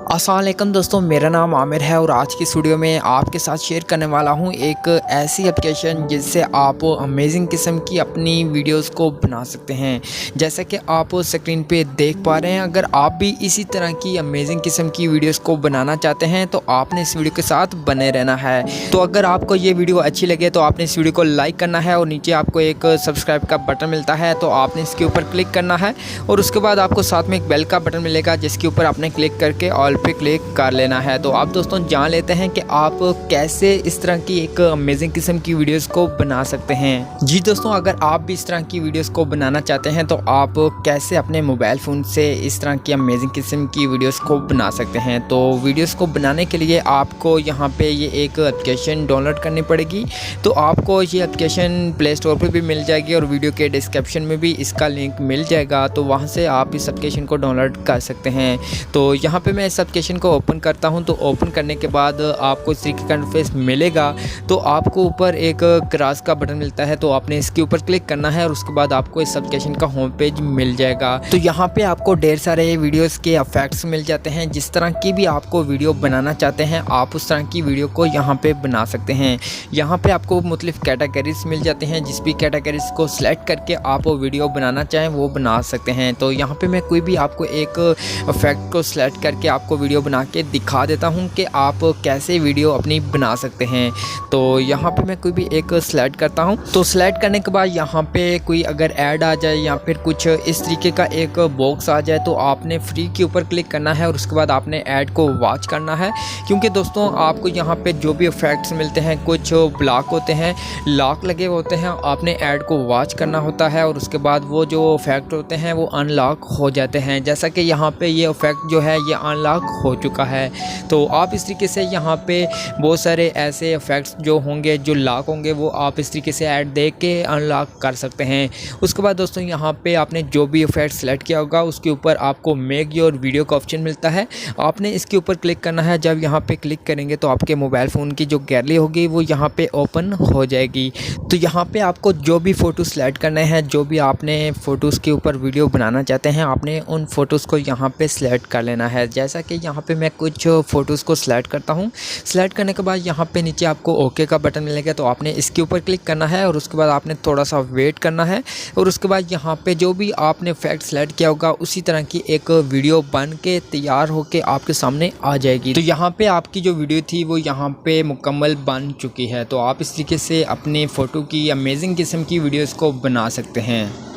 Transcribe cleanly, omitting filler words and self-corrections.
अस्सलाम वालेकुम दोस्तों, मेरा नाम आमिर है और आज की इस वीडियो में आपके साथ शेयर करने वाला हूं एक ऐसी एप्लीकेशन जिससे आप अमेजिंग किस्म की अपनी वीडियोस को बना सकते हैं। जैसा कि आप स्क्रीन पे देख पा रहे हैं, अगर आप भी इसी तरह की अमेजिंग किस्म की वीडियोस को बनाना चाहते हैं तो आपने इस वीडियो के साथ बने रहना है। तो अगर आपको ये वीडियो अच्छी लगे तो आपने इस वीडियो को लाइक करना है और नीचे आपको एक सब्सक्राइब का बटन मिलता है तो आपने इसके ऊपर क्लिक करना है और उसके बाद आपको साथ में एक बेल का बटन मिलेगा जिसके ऊपर आपने क्लिक करके ऑल पे क्लिक कर लेना है। तो आप दोस्तों जान लेते हैं कि आप कैसे इस तरह की एक अमेजिंग किस्म की वीडियोस को बना सकते हैं। जी दोस्तों, अगर आप भी इस तरह की वीडियोस को बनाना चाहते हैं तो आप कैसे अपने मोबाइल फ़ोन से इस तरह की अमेजिंग किस्म की वीडियोस को बना सकते हैं। तो वीडियोस को बनाने के लिए आपको यहाँ पे ये एक एप्लीकेशन डाउनलोड करनी पड़ेगी। तो आपको ये एप्लीकेशन प्ले स्टोर पर भी मिल जाएगी और वीडियो के डिस्क्रिप्शन में भी इसका लिंक मिल जाएगा, तो वहाँ से आप इस एप्लीकेशन को डाउनलोड कर सकते हैं। तो यहाँ पे मैं इस एप्लीकेशन को ओपन करता हूं। तो ओपन करने के बाद आपको इस तरीके का इंटरफेस मिलेगा। तो आपको ऊपर एक क्रॉस का बटन मिलता है, तो आपने इसके ऊपर क्लिक करना है और उसके बाद आपको इस एप्लीकेशन का होम पेज मिल जाएगा। तो यहाँ पे आपको ढेर सारे वीडियोस के इफेक्ट्स मिल जाते हैं। जिस तरह की भी आपको वीडियो बनाना चाहते हैं आप उस तरह की वीडियो को यहाँ पे बना सकते हैं। यहाँ पे आपको मुख्तलिफ कैटेगरीज मिल जाते हैं, जिस भी कैटेगरीज को सिलेक्ट करके आप वो वीडियो बनाना चाहें वो बना सकते हैं। तो यहाँ पे मैं कोई भी आपको एक इफेक्ट को सिलेक्ट करके आपको वीडियो बना के दिखा देता हूं कि आप कैसे वीडियो अपनी बना सकते हैं। तो यहाँ पे मैं कोई भी एक सिलेक्ट करता हूं। तो सिलेक्ट करने के बाद यहाँ पे कोई अगर ऐड आ जाए या फिर कुछ इस तरीके का एक बॉक्स आ जाए तो आपने फ्री के ऊपर क्लिक करना है और उसके बाद आपने ऐड को वॉच करना है। क्योंकि दोस्तों आपको यहाँ पे जो भी इफेक्ट्स मिलते हैं कुछ ब्लॉक होते हैं, लॉक लगे होते हैं, आपने ऐड को वॉच करना होता है और उसके बाद वो जो इफेक्ट होते हैं वो अनलॉक हो जाते हैं। जैसा कि यहाँ पे ये इफेक्ट जो है ये अनलॉक हो चुका है। तो आप इस तरीके से यहाँ पे बहुत सारे ऐसे इफेक्ट्स जो होंगे जो लॉक होंगे वो आप इस तरीके से ऐड देख के अनलॉक कर सकते हैं। उसके बाद दोस्तों यहाँ पे आपने जो भी इफेक्ट सेलेक्ट किया होगा उसके ऊपर आपको मेक योर वीडियो का ऑप्शन मिलता है, आपने इसके ऊपर क्लिक करना है। जब यहाँ पे क्लिक करेंगे तो आपके मोबाइल फ़ोन की जो गैलरी होगी वो यहाँ पे ओपन हो जाएगी। तो यहाँ पे आपको जो भी फ़ोटो सेलेक्ट करने हैं, जो भी आपने फ़ोटोज़ के ऊपर वीडियो बनाना चाहते हैं आपने उन फ़ोटोज़ को यहाँ पे सिलेक्ट कर लेना है। जैसा कि यहाँ पे मैं कुछ फ़ोटोज़ को सिलेक्ट करता हूँ। सिलेक्ट करने के बाद यहाँ पे नीचे आपको ओके का बटन मिलेगा, तो आपने इसके ऊपर क्लिक करना है और उसके बाद आपने थोड़ा सा वेट करना है और उसके बाद यहाँ पे जो भी आपने इफेक्ट सेलेक्ट किया होगा उसी तरह की एक वीडियो बन के तैयार होके आपके सामने आ जाएगी। तो यहाँ पे आपकी जो वीडियो थी वो यहाँ पे मुकम्मल बन चुकी है। तो आप इस तरीके से अपने फ़ोटो की अमेजिंग किस्म की वीडियोज़ को बना सकते हैं।